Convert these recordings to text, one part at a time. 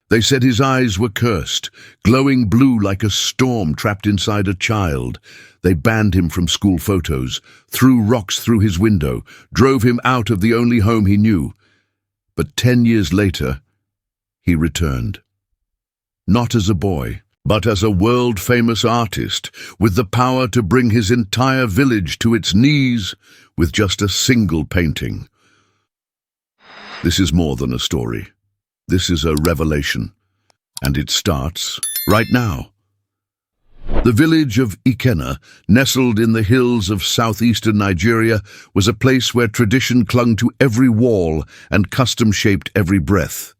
They said his eyes were cursed, glowing blue like a storm trapped inside a child. They banned him from school photos, threw rocks through his window, drove him out of the only home he knew. But 10 years later, he returned. Not as a boy, but as a world-famous artist, with the power to bring his entire village to its knees with just a single painting. This is more than a story. This is a revelation, and it starts right now. The village of Ikena, nestled in the hills of southeastern Nigeria, was a place where tradition clung to every wall and custom shaped every breath.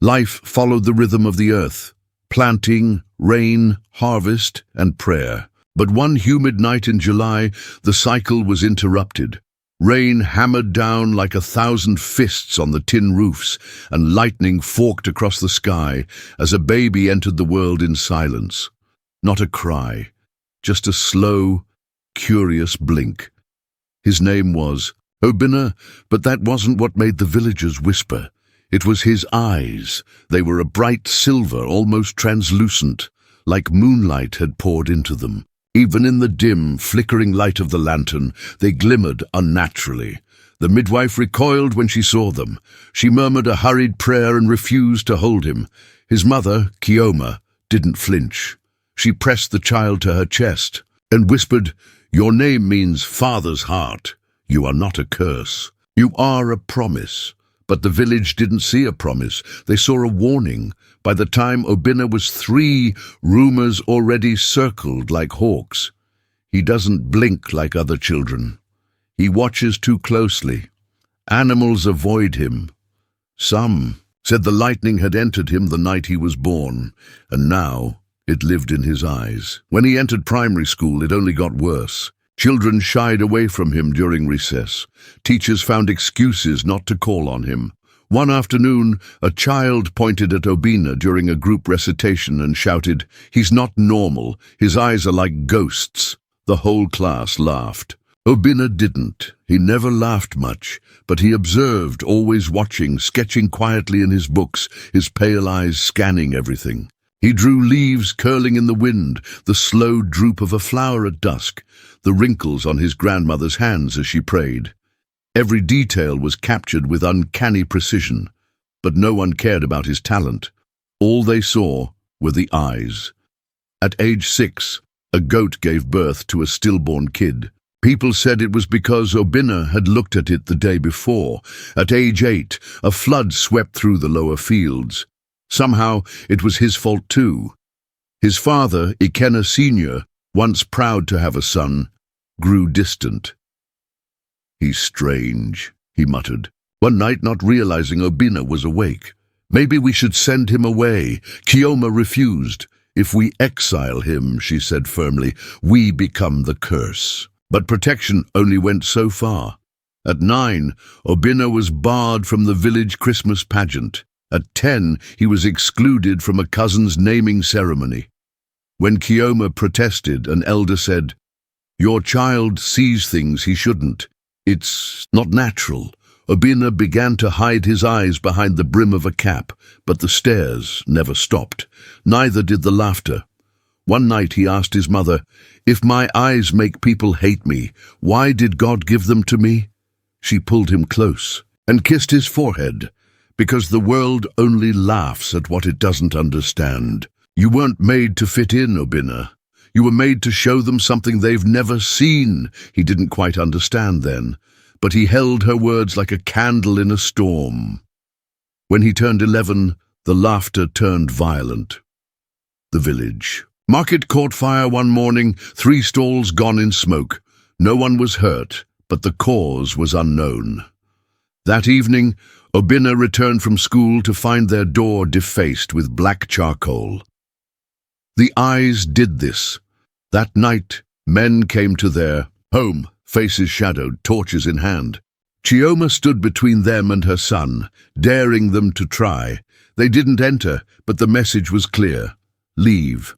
Life followed the rhythm of the earth, planting, rain, harvest, and prayer. But one humid night in July, the cycle was interrupted. Rain hammered down like 1,000 fists on the tin roofs, and lightning forked across the sky as a baby entered the world in silence. Not a cry, just a slow, curious blink. His name was Obinna, but that wasn't what made the villagers whisper. It was his eyes. They were a bright silver, almost translucent, like moonlight had poured into them. Even in the dim, flickering light of the lantern, they glimmered unnaturally. The midwife recoiled when she saw them. She murmured a hurried prayer and refused to hold him. His mother, Kioma, didn't flinch. She pressed the child to her chest and whispered, "Your name means father's heart. You are not a curse. You are a promise." But the village didn't see a promise. They saw a warning. By the time Obinna was 3, rumors already circled like hawks. He doesn't blink like other children. He watches too closely. Animals avoid him. Some said the lightning had entered him the night he was born, and now it lived in his eyes. When he entered primary school, it only got worse. Children shied away from him during recess. Teachers found excuses not to call on him. One afternoon, a child pointed at Obinna during a group recitation and shouted, "He's not normal. His eyes are like ghosts." The whole class laughed. Obinna didn't. He never laughed much, but he observed, always watching, sketching quietly in his books, his pale eyes scanning everything. He drew leaves curling in the wind, the slow droop of a flower at dusk, the wrinkles on his grandmother's hands as she prayed. Every detail was captured with uncanny precision, but no one cared about his talent. All they saw were the eyes. At age 6, a goat gave birth to a stillborn kid. People said it was because Obinna had looked at it the day before. At age 8, a flood swept through the lower fields. Somehow, it was his fault too. His father, Ikena Sr., once proud to have a son, grew distant. "He's strange," he muttered, one night not realizing Obinna was awake. "Maybe we should send him away." Kioma refused. "If we exile him," she said firmly, "we become the curse." But protection only went so far. At 9, Obinna was barred from the village Christmas pageant. At 10, he was excluded from a cousin's naming ceremony. When Kioma protested, an elder said, "Your child sees things he shouldn't. It's not natural." Obinna began to hide his eyes behind the brim of a cap, but the stares never stopped. Neither did the laughter. One night he asked his mother, "If my eyes make people hate me, why did God give them to me?" She pulled him close and kissed his forehead. "Because the world only laughs at what it doesn't understand. You weren't made to fit in, Obinna. You were made to show them something they've never seen." He didn't quite understand then, but he held her words like a candle in a storm. When he turned 11, the laughter turned violent. The village. Market caught fire one morning, 3 stalls gone in smoke. No one was hurt, but the cause was unknown. That evening, Obinna returned from school to find their door defaced with black charcoal. The eyes did this. That night, men came to their home, faces shadowed, torches in hand. Chioma stood between them and her son, daring them to try. They didn't enter, but the message was clear: leave.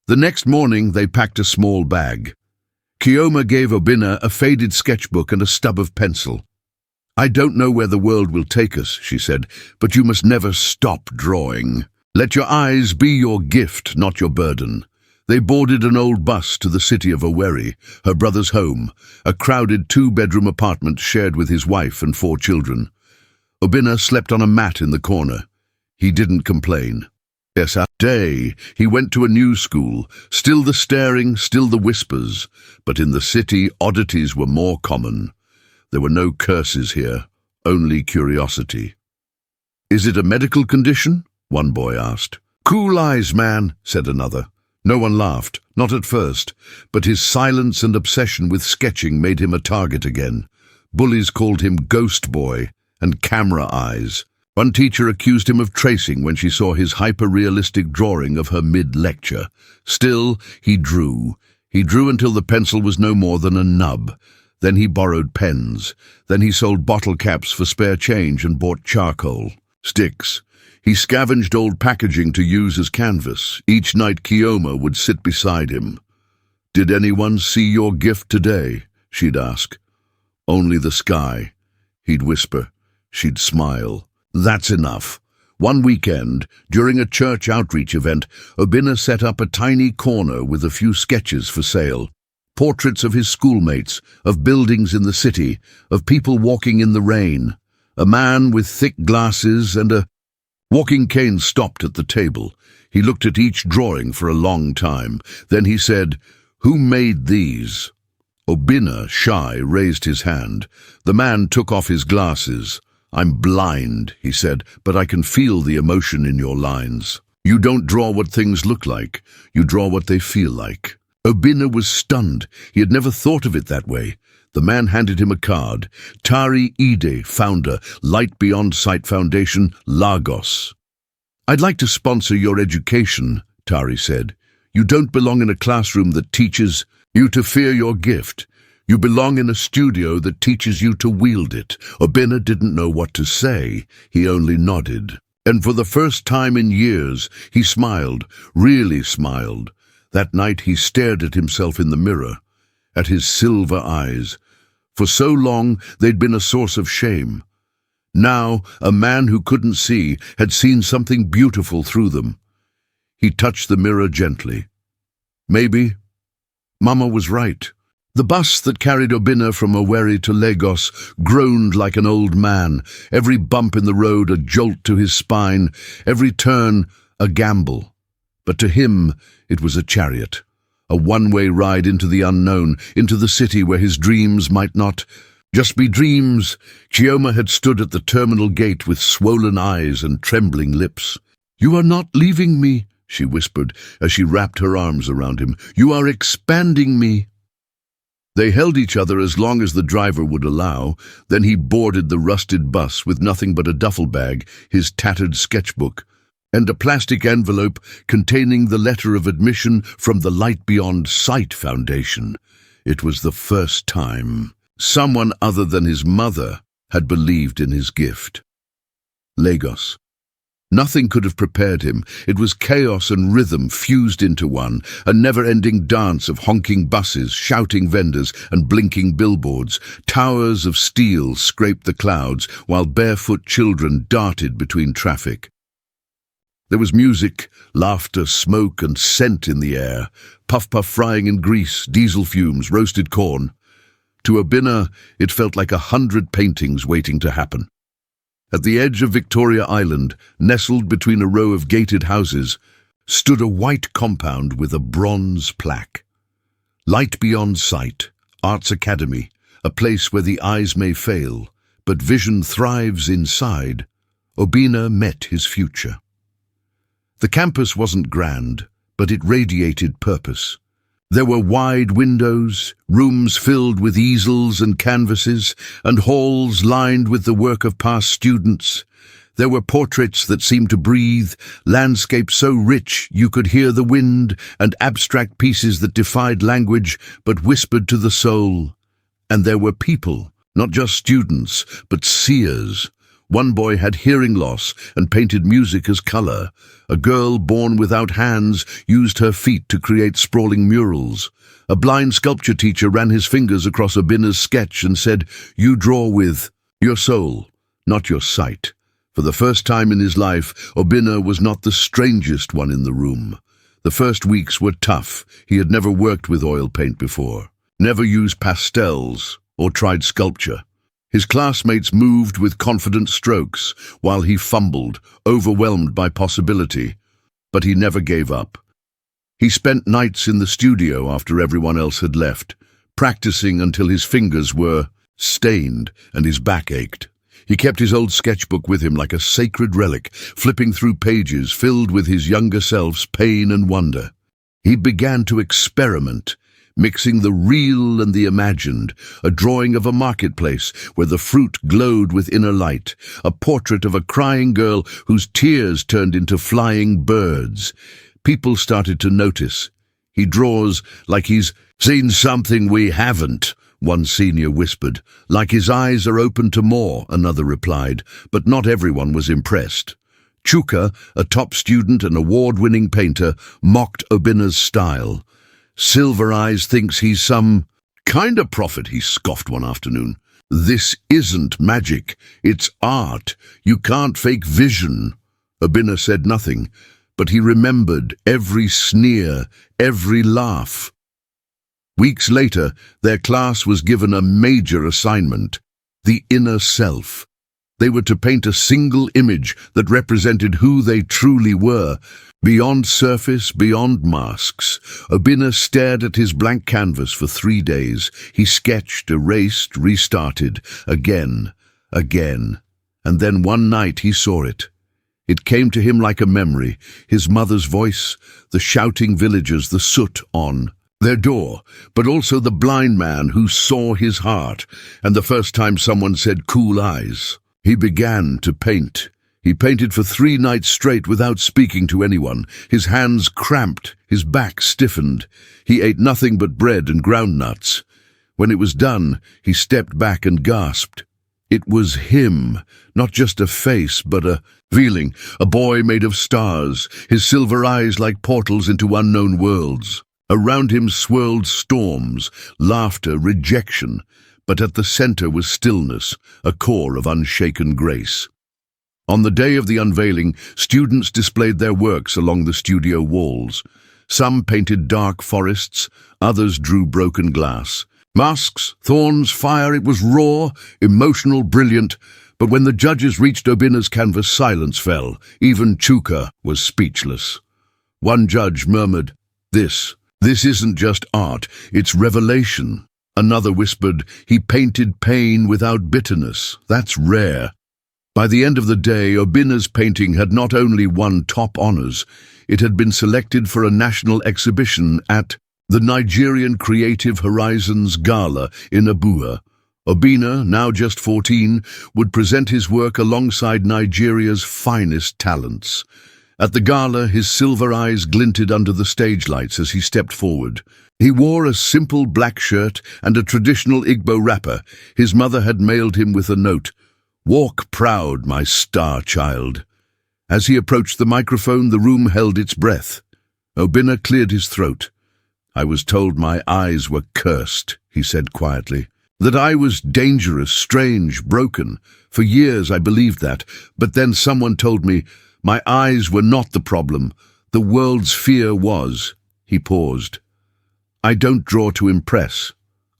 The next morning, they packed a small bag. Kioma gave Obinna a faded sketchbook and a stub of pencil. "I don't know where the world will take us," she said, "but you must never stop drawing. Let your eyes be your gift, not your burden." They boarded an old bus to the city of Owerri, her brother's home, a crowded two-bedroom apartment shared with his wife and 4 children. Obinna slept on a mat in the corner. He didn't complain. Yes, that day he went to a new school, still the staring, still the whispers, but in the city oddities were more common. There were no curses here, only curiosity. "Is it a medical condition?" one boy asked. "Cool eyes, man," said another. No one laughed, not at first, but his silence and obsession with sketching made him a target again. Bullies called him Ghost Boy and Camera Eyes. One teacher accused him of tracing when she saw his hyper-realistic drawing of her mid-lecture. Still, he drew. He drew until the pencil was no more than a nub. Then he borrowed pens. Then he sold bottle caps for spare change and bought charcoal. Sticks. He scavenged old packaging to use as canvas. Each night Kioma would sit beside him. "Did anyone see your gift today?" she'd ask. "Only the sky," he'd whisper. She'd smile. "That's enough." One weekend, during a church outreach event, Obinna set up a tiny corner with a few sketches for sale. Portraits of his schoolmates, of buildings in the city, of people walking in the rain. A man with thick glasses and a walking cane stopped at the table. He looked at each drawing for a long time. Then he said, "Who made these?" Obinna, shy, raised his hand. The man took off his glasses. "I'm blind," he said, "but I can feel the emotion in your lines. You don't draw what things look like. You draw what they feel like." Obinna was stunned. He had never thought of it that way. The man handed him a card. Tari Ide, founder, Light Beyond Sight Foundation, Lagos. "I'd like to sponsor your education," Tari said. "You don't belong in a classroom that teaches you to fear your gift. You belong in a studio that teaches you to wield it." Obinna didn't know what to say. He only nodded. And for the first time in years, he smiled, really smiled. That night he stared at himself in the mirror, at his silver eyes. For so long they'd been a source of shame. Now, a man who couldn't see had seen something beautiful through them. He touched the mirror gently. Maybe Mama was right. The bus that carried Obinna from Owerri to Lagos groaned like an old man, every bump in the road a jolt to his spine, every turn a gamble. But to him it was a chariot. A one-way ride into the unknown, into the city where his dreams might not just be dreams. Kioma had stood at the terminal gate with swollen eyes and trembling lips. "You are not leaving me," she whispered as she wrapped her arms around him. "You are expanding me." They held each other as long as the driver would allow. Then he boarded the rusted bus with nothing but a duffel bag, his tattered sketchbook, and a plastic envelope containing the letter of admission from the Light Beyond Sight Foundation. It was the first time someone other than his mother had believed in his gift. Lagos. Nothing could have prepared him. It was chaos and rhythm fused into one, a never-ending dance of honking buses, shouting vendors, and blinking billboards. Towers of steel scraped the clouds, while barefoot children darted between traffic. There was music, laughter, smoke, and scent in the air. Puff-puff frying in grease, diesel fumes, roasted corn. To Obinna, it felt like 100 paintings waiting to happen. At the edge of Victoria Island, nestled between a row of gated houses, stood a white compound with a bronze plaque. Light Beyond Sight, Arts Academy, a place where the eyes may fail, but vision thrives inside. Obinna met his future. The campus wasn't grand, but it radiated purpose. There were wide windows, rooms filled with easels and canvases, and halls lined with the work of past students. There were portraits that seemed to breathe, landscapes so rich you could hear the wind, and abstract pieces that defied language but whispered to the soul. And there were people, not just students, but seers. One boy had hearing loss and painted music as color. A girl born without hands used her feet to create sprawling murals. A blind sculpture teacher ran his fingers across Obinna's sketch and said, "You draw with Your soul, not your sight. For the first time in his life, Obinna was not the strangest one in the room. The first weeks were tough. He had never worked with oil paint before, never used pastels or tried sculpture. His classmates moved with confident strokes, while he fumbled, overwhelmed by possibility. But he never gave up. He spent nights in the studio after everyone else had left, practicing until his fingers were stained and his back ached. He kept his old sketchbook with him like a sacred relic, flipping through pages filled with his younger self's pain and wonder. He began to experiment, mixing the real and the imagined, a drawing of a marketplace where the fruit glowed with inner light, a portrait of a crying girl whose tears turned into flying birds. People started to notice. He draws like he's seen something we haven't, one senior whispered. Like his eyes are open to more, another replied, but not everyone was impressed. Chuka, a top student and award-winning painter, mocked Obinna's style. Silver Eyes thinks he's some kind of prophet, he scoffed one afternoon. This isn't magic, it's art. You can't fake vision. Obinna said nothing, but he remembered every sneer, every laugh. Weeks later, their class was given a major assignment, the inner self. They were to paint a single image that represented who they truly were, beyond surface, beyond masks. Obinna stared at his blank canvas for 3 days. He sketched, erased, restarted, again, and then one night he saw it. It came to him like a memory, his mother's voice, the shouting villagers, the soot on their door, but also the blind man who saw his heart, and the first time someone said cool eyes. He began to paint. He painted for 3 nights straight without speaking to anyone. His hands cramped, his back stiffened. He ate nothing but bread and ground nuts. When it was done, he stepped back and gasped. It was him, not just a face, but a feeling, a boy made of stars, his silver eyes like portals into unknown worlds. Around him swirled storms, laughter, rejection, but at the center was stillness, a core of unshaken grace. On the day of the unveiling, students displayed their works along the studio walls. Some painted dark forests, others drew broken glass. Masks, thorns, fire, it was raw, emotional, brilliant, but when the judges reached Obinna's canvas, silence fell. Even Chuka was speechless. One judge murmured, This isn't just art, it's revelation. Another whispered, he painted pain without bitterness. That's rare. By the end of the day, Obinna's painting had not only won top honors, it had been selected for a national exhibition at the Nigerian Creative Horizons Gala in Abuja. Obinna, now just 14, would present his work alongside Nigeria's finest talents. At the gala, his silver eyes glinted under the stage lights as he stepped forward. He wore a simple black shirt and a traditional Igbo wrapper. His mother had mailed him with a note, "Walk proud, my star child." As he approached the microphone, the room held its breath. Obinna cleared his throat. "I was told my eyes were cursed," he said quietly. "That I was dangerous, strange, broken. For years I believed that, but then someone told me my eyes were not the problem. The world's fear was." He paused. "I don't draw to impress.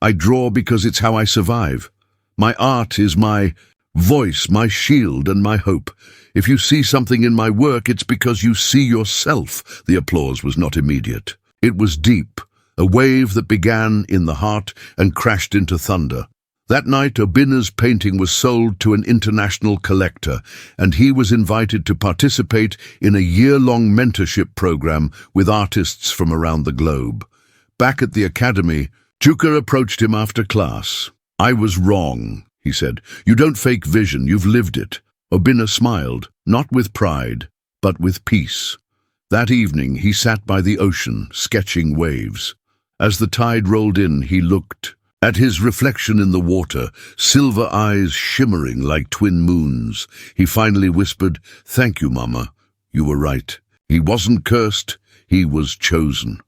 I draw because it's how I survive. My art is my voice, my shield, and my hope. If you see something in my work, it's because you see yourself." The applause was not immediate. It was deep, a wave that began in the heart and crashed into thunder. That night, Obinna's painting was sold to an international collector, and he was invited to participate in a year-long mentorship program with artists from around the globe. Back at the academy, Chuka approached him after class. "I was wrong," he said. "You don't fake vision, you've lived it." Obinna smiled, not with pride, but with peace. That evening, he sat by the ocean, sketching waves. As the tide rolled in, he looked at his reflection in the water, silver eyes shimmering like twin moons. He finally whispered, "Thank you, Mama. You were right. He wasn't cursed, he was chosen."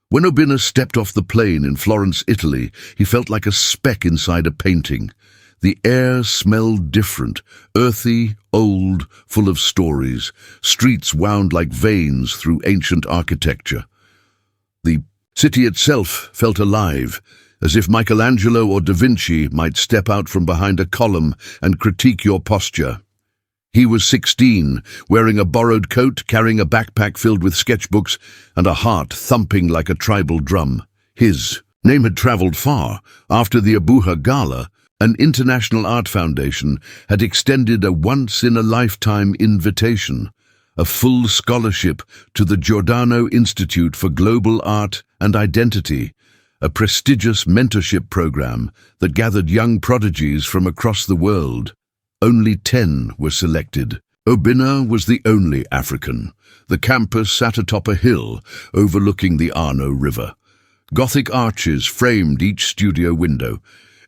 When Obinna stepped off the plane in Florence, Italy, he felt like a speck inside a painting. The air smelled different, earthy, old, full of stories. Streets wound like veins through ancient architecture. The city itself felt alive, as if Michelangelo or Da Vinci might step out from behind a column and critique your posture. He was 16, wearing a borrowed coat, carrying a backpack filled with sketchbooks, and a heart thumping like a tribal drum. His name had traveled far. After the Abuja Gala, an international art foundation had extended a once-in-a-lifetime invitation, a full scholarship to the Giordano Institute for Global Art and Identity, a prestigious mentorship program that gathered young prodigies from across the world. Only 10 were selected. Obinna was the only African. The campus sat atop a hill overlooking the Arno River. Gothic arches framed each studio window.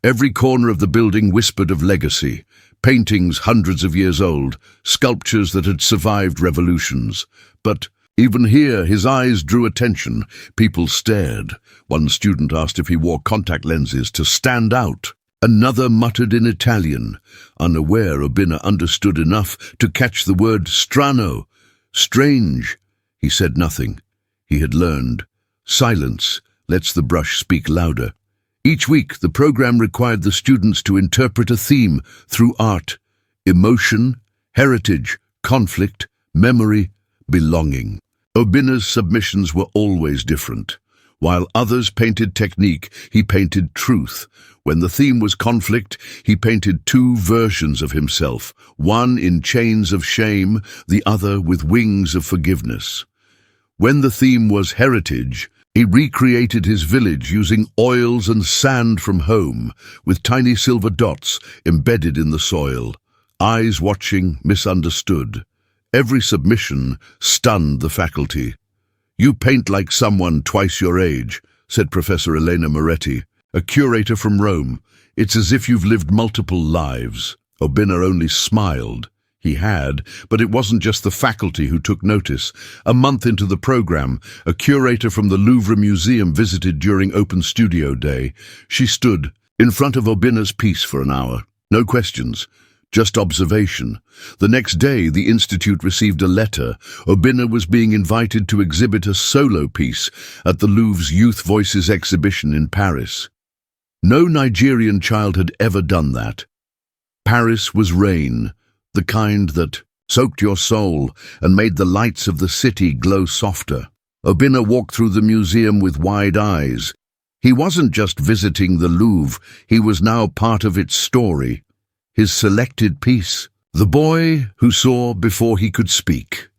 Every corner of the building whispered of legacy. Paintings hundreds of years old, sculptures that had survived revolutions. But even here, his eyes drew attention. People stared. One student asked if he wore contact lenses to stand out. Another muttered in Italian. Unaware, Obinna understood enough to catch the word strano, strange. He said nothing. He had learned. Silence lets the brush speak louder. Each week, the program required the students to interpret a theme through art: emotion, heritage, conflict, memory, belonging. Obinna's submissions were always different. While others painted technique, he painted truth. When the theme was conflict, he painted 2 versions of himself, one in chains of shame, the other with wings of forgiveness. When the theme was heritage, he recreated his village using oils and sand from home, with tiny silver dots embedded in the soil. Eyes watching, misunderstood. Every submission stunned the faculty. "You paint like someone twice your age," said Professor Elena Moretti, a curator from Rome. "It's as if you've lived multiple lives." Obinna only smiled. He had, but it wasn't just the faculty who took notice. A month into the program, a curator from the Louvre Museum visited during Open Studio Day. She stood in front of Obinna's piece for an hour. No questions, just observation. The next day, the Institute received a letter. Obinna was being invited to exhibit a solo piece at the Louvre's Youth Voices exhibition in Paris. No Nigerian child had ever done that. Paris was rain, the kind that soaked your soul and made the lights of the city glow softer. Obinna walked through the museum with wide eyes. He wasn't just visiting the Louvre, he was now part of its story. His selected piece, The Boy Who Saw Before He Could Speak.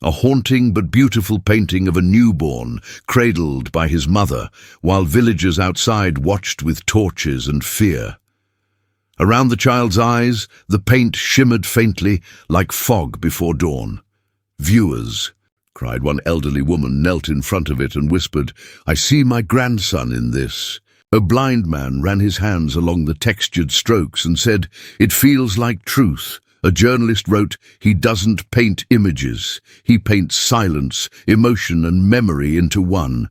A haunting but beautiful painting of a newborn, cradled by his mother, while villagers outside watched with torches and fear. Around the child's eyes, the paint shimmered faintly like fog before dawn. "Viewers," cried one elderly woman, knelt in front of it and whispered, "I see my grandson in this." A blind man ran his hands along the textured strokes and said, "It feels like truth." A journalist wrote, "He doesn't paint images. He paints silence, emotion and memory into one."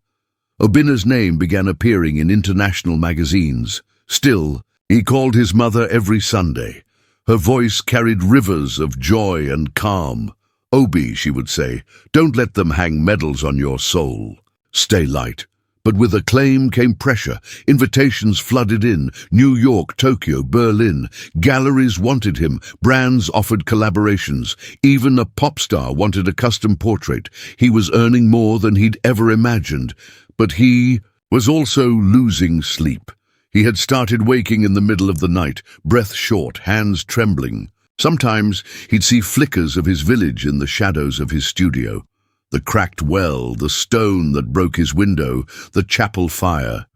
Obinna's name began appearing in international magazines. Still, he called his mother every Sunday. Her voice carried rivers of joy and calm. "Obi," she would say, "don't let them hang medals on your soul. Stay light." But with acclaim came pressure. Invitations flooded in. New York, Tokyo, Berlin. Galleries wanted him. Brands offered collaborations. Even a pop star wanted a custom portrait. He was earning more than he'd ever imagined. But he was also losing sleep. He had started waking in the middle of the night, breath short, hands trembling. Sometimes he'd see flickers of his village in the shadows of his studio. The cracked well, the stone that broke his window, the chapel fire.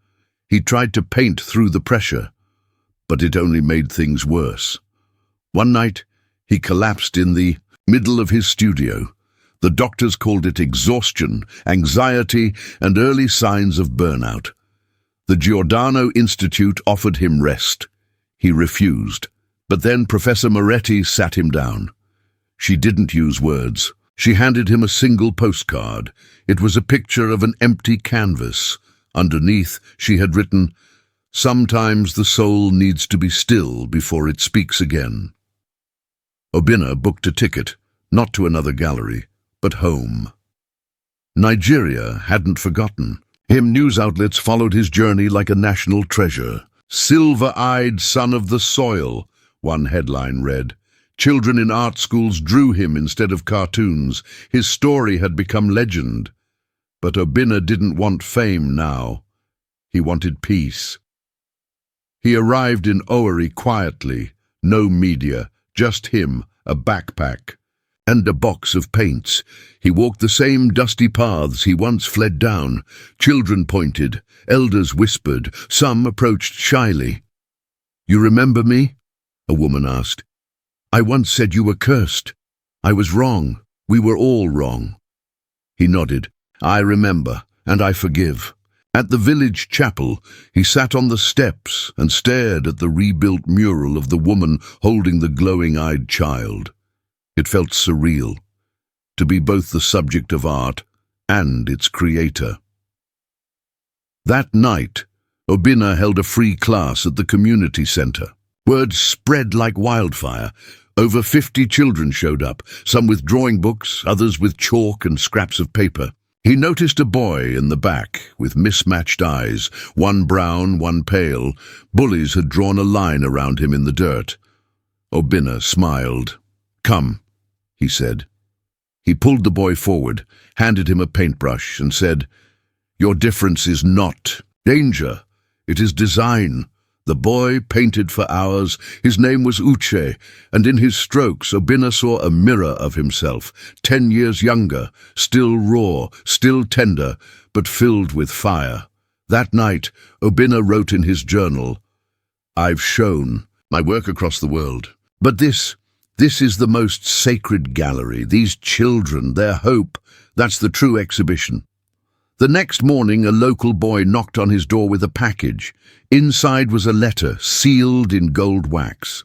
He tried to paint through the pressure, but it only made things worse. One night, he collapsed in the middle of his studio. The doctors called it exhaustion, anxiety, and early signs of burnout. The Giordano Institute offered him rest. He refused, but then Professor Moretti sat him down. She didn't use words. She handed him a single postcard. It was a picture of an empty canvas. Underneath, she had written, Sometimes the soul needs to be still before it speaks again. Obinna booked a ticket, not to another gallery, but home. Nigeria hadn't forgotten him. News outlets followed his journey like a national treasure. "Silver-eyed son of the soil," one headline read. Children in art schools drew him instead of cartoons. His story had become legend. But Obinna didn't want fame now. He wanted peace. He arrived in Owerri quietly, no media, just him, a backpack, and a box of paints. He walked the same dusty paths he once fled down. Children pointed, elders whispered, some approached shyly. "You remember me?" a woman asked. "I once said you were cursed. I was wrong. We were all wrong." He nodded. "I remember, and I forgive." At the village chapel, he sat on the steps and stared at the rebuilt mural of the woman holding the glowing-eyed child. It felt surreal, to be both the subject of art and its creator. That night, Obinna held a free class at the community center. Word spread like wildfire. Over 50 children showed up, some with drawing books, others with chalk and scraps of paper. He noticed a boy in the back with mismatched eyes, one brown, one pale. Bullies had drawn a line around him in the dirt. Obinna smiled. "Come," he said. He pulled the boy forward, handed him a paintbrush, and said, "Your difference is not danger, it is design." The boy painted for hours. His name was Uche, and in his strokes Obinna saw a mirror of himself, 10 years younger, still raw, still tender, but filled with fire. That night, Obinna wrote in his journal, "I've shown my work across the world. But this is the most sacred gallery. These children, their hope, that's the true exhibition." The next morning, a local boy knocked on his door with a package. Inside was a letter, sealed in gold wax.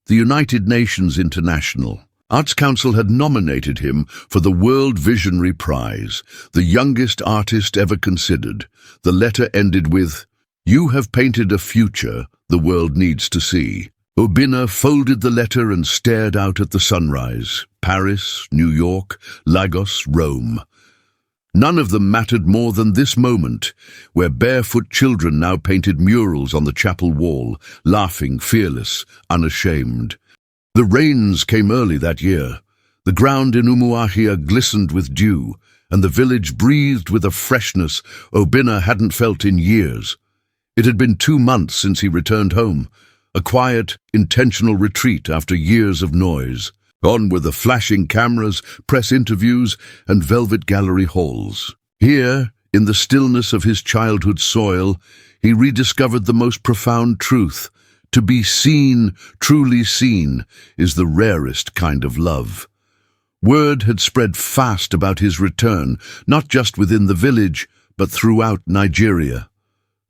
The United Nations International Arts Council had nominated him for the World Visionary Prize, the youngest artist ever considered. The letter ended with, "You have painted a future the world needs to see." Obinna folded the letter and stared out at the sunrise. Paris, New York, Lagos, Rome. None of them mattered more than this moment, where barefoot children now painted murals on the chapel wall, laughing, fearless, unashamed. The rains came early that year. The ground in Umuahia glistened with dew, and the village breathed with a freshness Obinna hadn't felt in years. It had been 2 months since he returned home, a quiet, intentional retreat after years of noise. On were the flashing cameras, press interviews, and velvet gallery halls. Here, in the stillness of his childhood soil, he rediscovered the most profound truth. To be seen, truly seen, is the rarest kind of love. Word had spread fast about his return, not just within the village, but throughout Nigeria.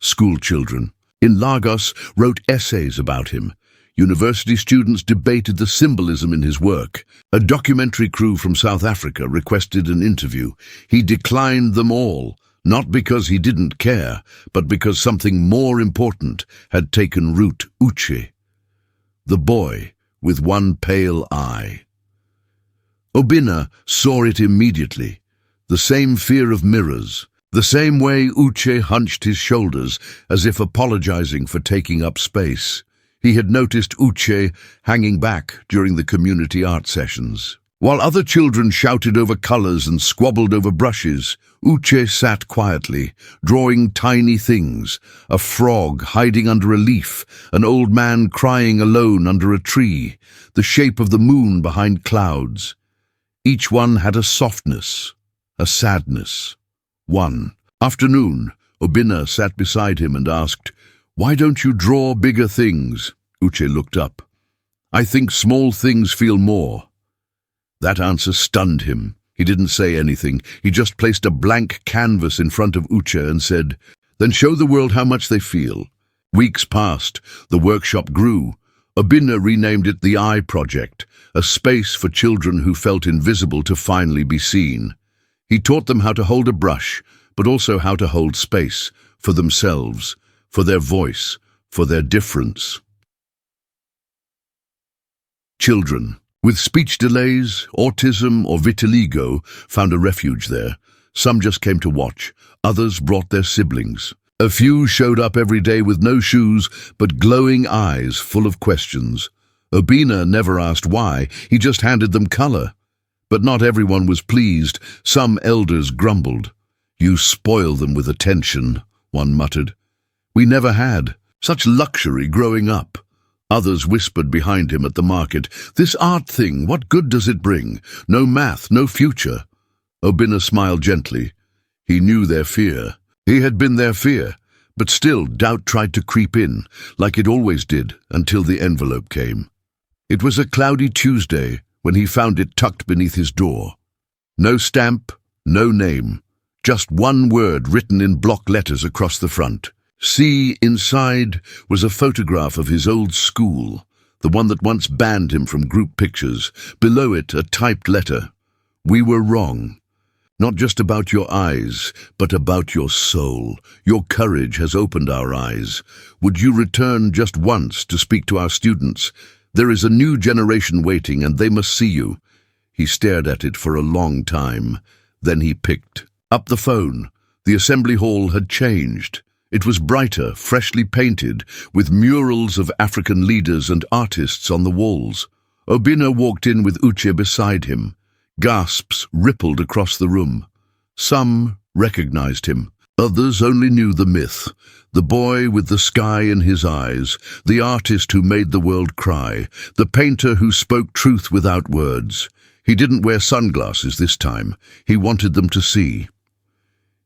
School children in Lagos wrote essays about him. University students debated the symbolism in his work. A documentary crew from South Africa requested an interview. He declined them all, not because he didn't care, but because something more important had taken root. Uche, the boy with one pale eye. Obinna saw it immediately. The same fear of mirrors, the same way Uche hunched his shoulders as if apologizing for taking up space. He had noticed Uche hanging back during the community art sessions. While other children shouted over colors and squabbled over brushes, Uche sat quietly, drawing tiny things, a frog hiding under a leaf, an old man crying alone under a tree, the shape of the moon behind clouds. Each one had a softness, a sadness. One afternoon, Obinna sat beside him and asked, "Why don't you draw bigger things?" Uche looked up. "I think small things feel more." That answer stunned him. He didn't say anything. He just placed a blank canvas in front of Uche and said, "Then show the world how much they feel." Weeks passed. The workshop grew. Obinna renamed it the Eye Project, a space for children who felt invisible to finally be seen. He taught them how to hold a brush, but also how to hold space for themselves, for their voice, for their difference. Children with speech delays, autism, or vitiligo found a refuge there. Some just came to watch, others brought their siblings. A few showed up every day with no shoes, but glowing eyes full of questions. Obina never asked why, he just handed them color. But not everyone was pleased. Some elders grumbled. "You spoil them with attention," one muttered. "We never had such luxury growing up." Others whispered behind him at the market, "This art thing, what good does it bring? No math, no future." Obina smiled gently. He knew their fear. He had been their fear, but still doubt tried to creep in, like it always did, until the envelope came. It was a cloudy Tuesday when he found it tucked beneath his door. No stamp, no name, just one word written in block letters across the front. See, inside was a photograph of his old school, the one that once banned him from group pictures. Below it, a typed letter. "We were wrong. Not just about your eyes, but about your soul. Your courage has opened our eyes. Would you return just once to speak to our students? There is a new generation waiting, and they must see you." He stared at it for a long time. Then he picked up the phone. The assembly hall had changed. It was brighter, freshly painted, with murals of African leaders and artists on the walls. Obina walked in with Uche beside him. Gasps rippled across the room. Some recognized him. Others only knew the myth. The boy with the sky in his eyes, the artist who made the world cry, the painter who spoke truth without words. He didn't wear sunglasses this time. He wanted them to see.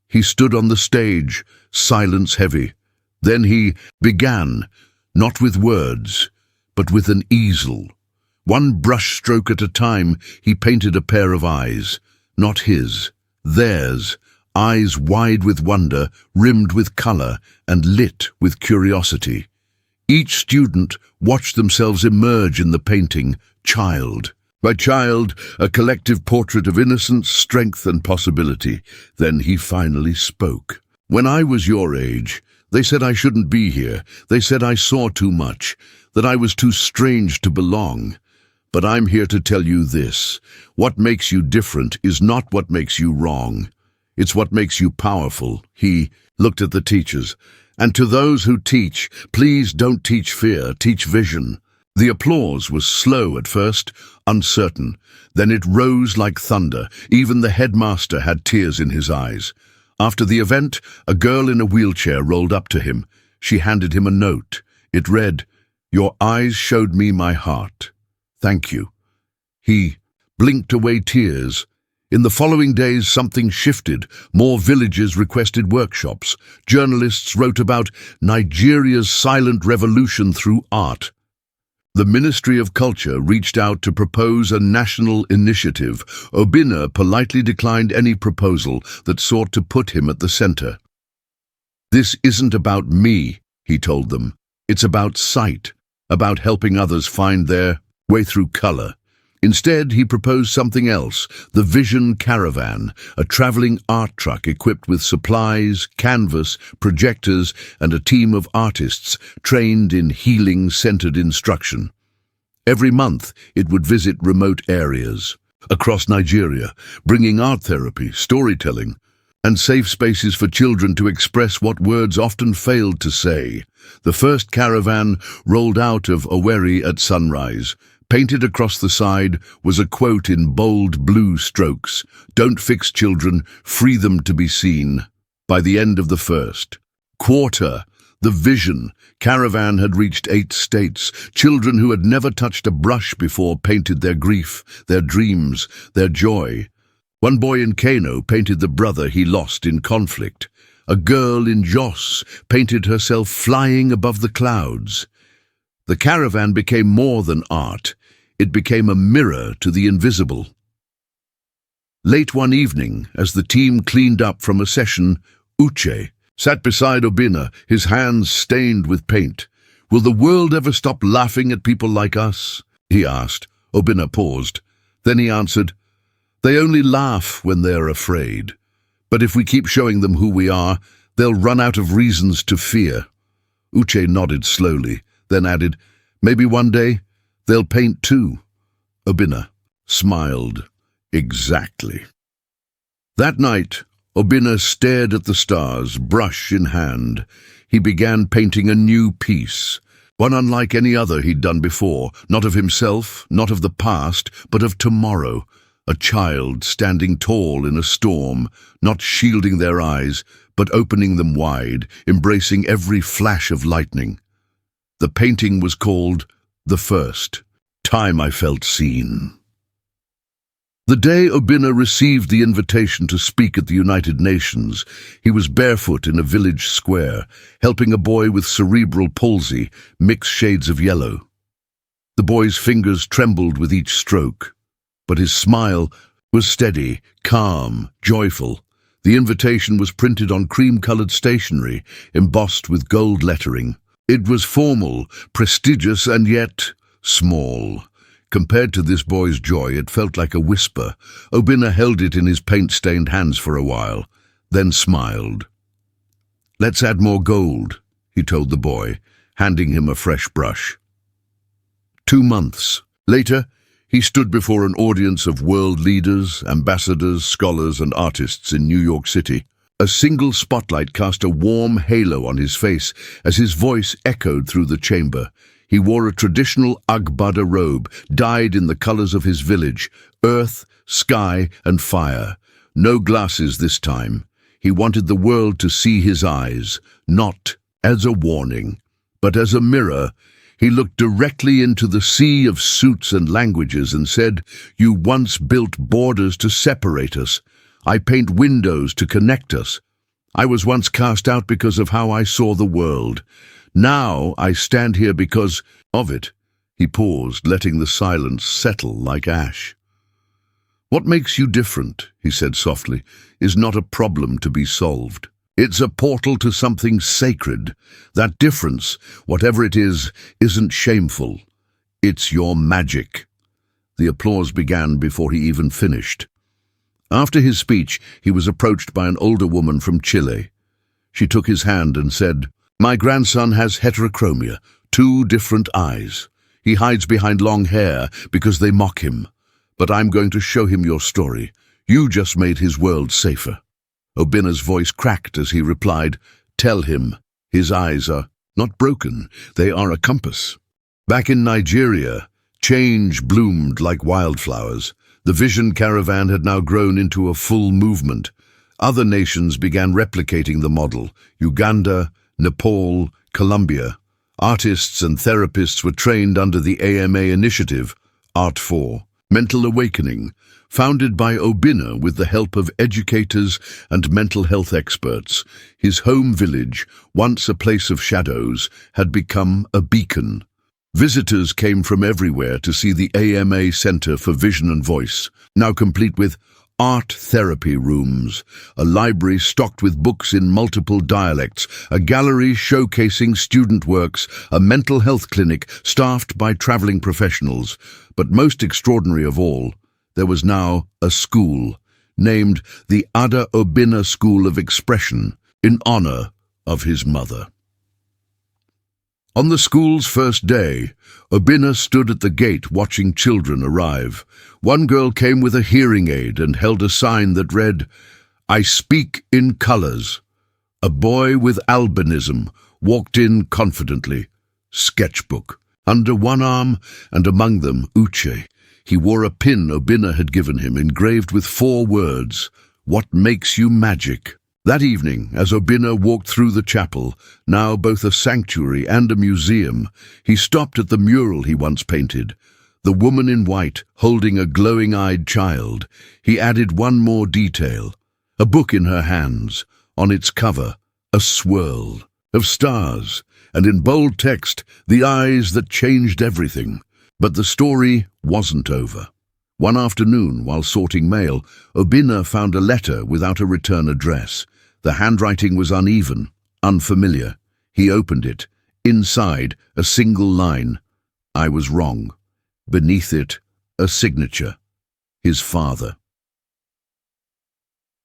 He stood on the stage, silence heavy. Then he began, not with words, but with an easel. One brush stroke at a time, he painted a pair of eyes. Not his, theirs. Eyes wide with wonder, rimmed with color, and lit with curiosity. Each student watched themselves emerge in the painting, child by child, a collective portrait of innocence, strength, and possibility. Then he finally spoke. "When I was your age, they said I shouldn't be here. They said I saw too much, that I was too strange to belong. But I'm here to tell you this. What makes you different is not what makes you wrong. It's what makes you powerful." He looked at the teachers. "And to those who teach, please don't teach fear, teach vision." The applause was slow at first, uncertain. Then it rose like thunder. Even the headmaster had tears in his eyes. After the event, a girl in a wheelchair rolled up to him. She handed him a note. It read, "Your eyes showed me my heart. Thank you." He blinked away tears. In the following days, something shifted. More villages requested workshops. Journalists wrote about Nigeria's silent revolution through art. The Ministry of Culture reached out to propose a national initiative. Obina politely declined any proposal that sought to put him at the center. "This isn't about me," he told them. "It's about sight, about helping others find their way through color." Instead, he proposed something else, the Vision Caravan, a traveling art truck equipped with supplies, canvas, projectors, and a team of artists trained in healing-centered instruction. Every month, it would visit remote areas across Nigeria, bringing art therapy, storytelling, and safe spaces for children to express what words often failed to say. The first caravan rolled out of Owerri at sunrise. Painted across the side was a quote in bold blue strokes, "Don't fix children, free them to be seen." By the end of the first quarter, the Vision Caravan had reached 8 states. Children who had never touched a brush before painted their grief, their dreams, their joy. One boy in Kano painted the brother he lost in conflict. A girl in Jos painted herself flying above the clouds. The caravan became more than art. It became a mirror to the invisible. Late one evening, as the team cleaned up from a session, Uche sat beside Obina, his hands stained with paint. "Will the world ever stop laughing at people like us?" he asked. Obina paused. Then he answered, "They only laugh when they're afraid. But if we keep showing them who we are, they'll run out of reasons to fear." Uche nodded slowly, then added, "Maybe one day they'll paint too." Obinna smiled. Exactly. That night, Obinna stared at the stars, brush in hand. He began painting a new piece, one unlike any other he'd done before, not of himself, not of the past, but of tomorrow. A child standing tall in a storm, not shielding their eyes, but opening them wide, embracing every flash of lightning. The painting was called The First Time I Felt Seen. The day Obinna received the invitation to speak at the United Nations, he was barefoot in a village square, helping a boy with cerebral palsy, mix shades of yellow. The boy's fingers trembled with each stroke, but his smile was steady, calm, joyful. The invitation was printed on cream-colored stationery, embossed with gold lettering. It was formal, prestigious, and yet small. Compared to this boy's joy, it felt like a whisper. Obinna held it in his paint-stained hands for a while, then smiled. "Let's add more gold," he told the boy, handing him a fresh brush. 2 months later, he stood before an audience of world leaders, ambassadors, scholars, and artists in New York City. A single spotlight cast a warm halo on his face as his voice echoed through the chamber. He wore a traditional Agbada robe, dyed in the colors of his village, earth, sky, and fire. No glasses this time. He wanted the world to see his eyes, not as a warning, but as a mirror. He looked directly into the sea of suits and languages and said, "You once built borders to separate us. I paint windows to connect us. I was once cast out because of how I saw the world. Now I stand here because of it." He paused, letting the silence settle like ash. "What makes you different," he said softly, "is not a problem to be solved. It's a portal to something sacred. That difference, whatever it is, isn't shameful. It's your magic." The applause began before he even finished. After his speech, he was approached by an older woman from Chile. She took his hand and said, "My grandson has heterochromia, 2 different eyes. He hides behind long hair because they mock him. But I'm going to show him your story. You just made his world safer." Obinna's voice cracked as he replied, "Tell him. His eyes are not broken. They are a compass." Back in Nigeria, change bloomed like wildflowers. The Vision Caravan had now grown into a full movement. Other nations began replicating the model: Uganda, Nepal, Colombia. Artists and therapists were trained under the AMA initiative, Art4, Mental Awakening, founded by Obinna with the help of educators and mental health experts. His home village, once a place of shadows, had become a beacon. Visitors came from everywhere to see the AMA Center for Vision and Voice, now complete with art therapy rooms, a library stocked with books in multiple dialects, a gallery showcasing student works, a mental health clinic staffed by traveling professionals. But most extraordinary of all, there was now a school, named the Ada Obinna School of Expression, in honor of his mother. On the school's first day, Obinna stood at the gate watching children arrive. One girl came with a hearing aid and held a sign that read, "I speak in colors." A boy with albinism walked in confidently, sketchbook under one arm, and among them Uche. He wore a pin Obinna had given him, engraved with 4 words, "What makes you magic?" That evening, as Obinna walked through the chapel, now both a sanctuary and a museum, he stopped at the mural he once painted, the woman in white holding a glowing-eyed child. He added one more detail, a book in her hands, on its cover, a swirl of stars, and in bold text, the eyes that changed everything. But the story wasn't over. One afternoon, while sorting mail, Obinna found a letter without a return address. The handwriting was uneven, unfamiliar. He opened it. Inside, a single line, "I was wrong." Beneath it, a signature, his father.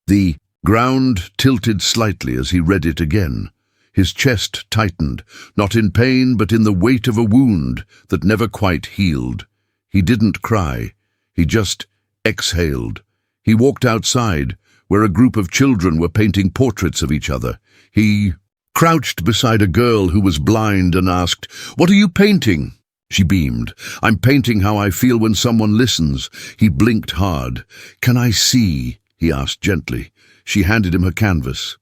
The ground tilted slightly as he read it again. His chest tightened, not in pain but in the weight of a wound that never quite healed. He didn't cry. He just exhaled. He walked outside, where a group of children were painting portraits of each other. He crouched beside a girl who was blind and asked, "What are you painting?" She beamed. "I'm painting how I feel when someone listens." He blinked hard. "Can I see?" he asked gently. She handed him her canvas.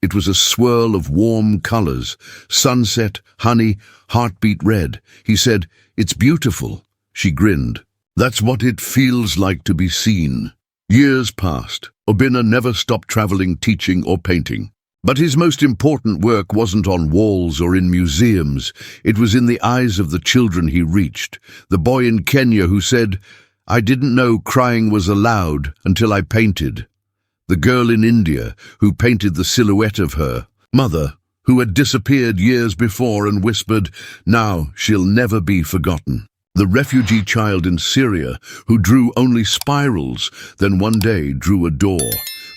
It was a swirl of warm colors, sunset, honey, heartbeat red. He said, "It's beautiful." She grinned. "That's what it feels like to be seen." Years passed. Obinna never stopped traveling, teaching, or painting. But his most important work wasn't on walls or in museums. It was in the eyes of the children he reached. The boy in Kenya who said, "I didn't know crying was allowed until I painted." The girl in India who painted the silhouette of her mother, who had disappeared years before and whispered, "Now she'll never be forgotten." The refugee child in Syria who drew only spirals, then one day drew a door.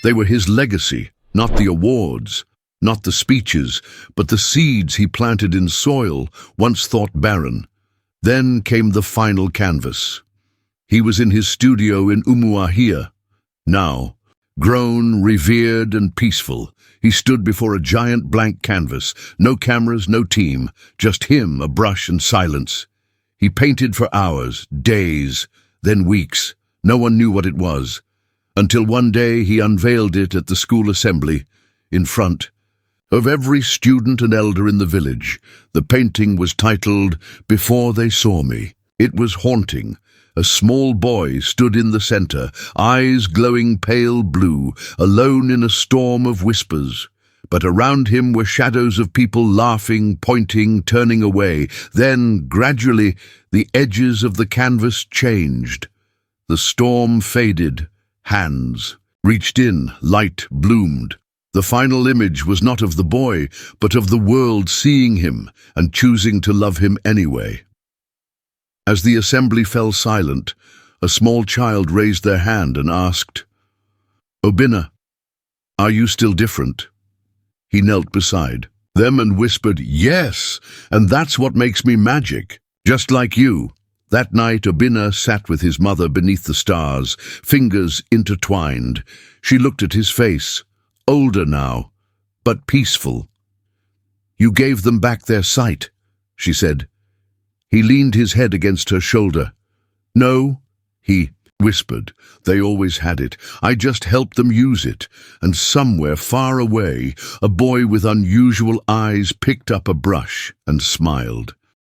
They were his legacy, not the awards, not the speeches, but the seeds he planted in soil once thought barren. Then came the final canvas. He was in his studio in Umuahia. Now, grown, revered, and peaceful, he stood before a giant blank canvas. No cameras, no team, just him, a brush, and silence. He painted for hours, days, then weeks. No one knew what it was, until one day he unveiled it at the school assembly, in front of every student and elder in the village. The painting was titled, "Before They Saw Me." It was haunting. A small boy stood in the center, eyes glowing pale blue, alone in a storm of whispers. But around him were shadows of people laughing, pointing, turning away. Then, gradually, the edges of the canvas changed. The storm faded. Hands reached in, light bloomed. The final image was not of the boy, but of the world seeing him and choosing to love him anyway. As the assembly fell silent, a small child raised their hand and asked, "Obinna, are you still different?" He knelt beside them and whispered, "Yes, and that's what makes me magic, just like you." That night, Obinna sat with his mother beneath the stars, fingers intertwined. She looked at his face, older now, but peaceful. "You gave them back their sight," she said. He leaned his head against her shoulder. "No," he whispered, "they always had it. I just helped them use it." And somewhere far away, a boy with unusual eyes picked up a brush and smiled.